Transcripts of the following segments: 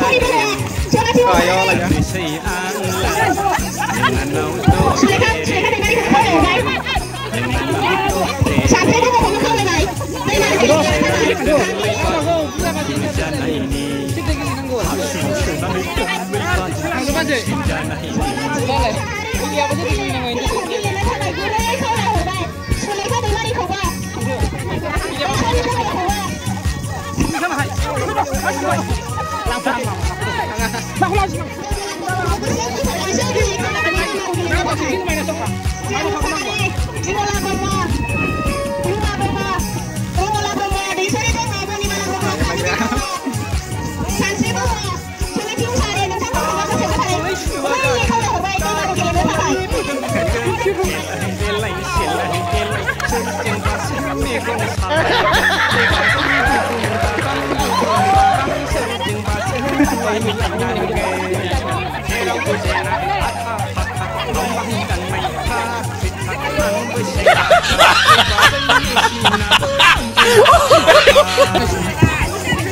Ini ayo lah ya. Silakan dengan kau baik. Sampai dulu kamu kau baik.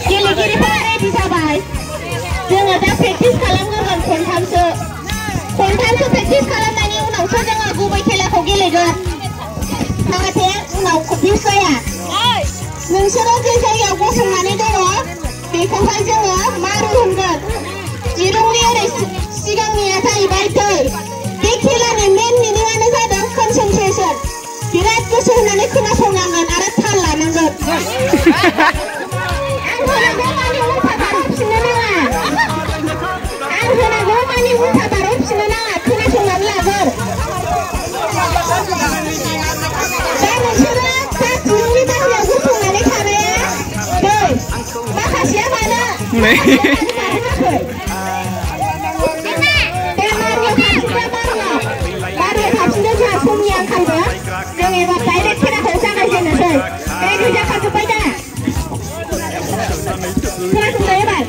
Gili-gili Pak bisa baik. Jangan dah praktis kalam dengan kontamso praktis kalam nani unau so jangan gubai kela kau giligan. Mengate unau kopi saya. Nungsoro gesayaw gosongनानै दङ बेखौहाय जोङो मारु होनगोन दिरुंनि ओरै सिगांनिया जाहैबाय दै बे खेलानि मेन मिनिंआनो जादों कनसेन्ट्रेसन बिराद गोसो होनानै खोनासंनांगोन आरो थाल लानांगोन आं होनांगौ मानि उल्था बारहरफिननो नाङा आं होनांगौ मानि उल्था बारहरफिननो नाङा खोनासंनानै लागोन दा नोंसोरो दा दिरुंनि बाहेरायाव गसंनानै थानाया दै माखासेया मानो मारुआव जोंहा समनि आंखालबो जों एबार डाइरेक्ट खेलाखौ जागायजेननोसै रेडि जाखाजोब्बाय दा खोनासंदो एबार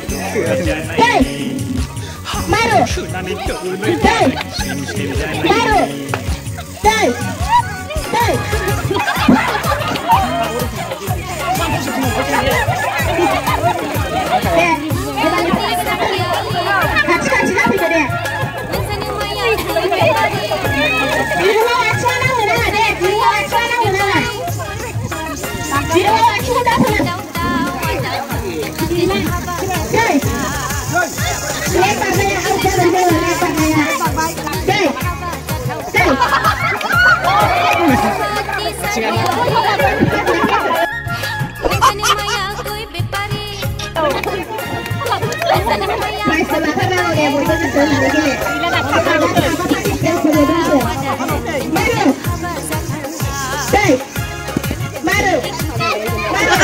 दै मारु दै मारु दै दै खाथि जाफैदो दे दिरुंआव आथिङा नांनो नाङा दे दिरुंआव आथिङा नांनो नाङा दिरुंआव आथिंखौ दाफोना दै लेग बारनाया आउट जागोन जोङो लेग बारनाया दै दै मानसि लाथारनांगौ दे बयबो गोसो होनानै गेले मारु दै मारु मारु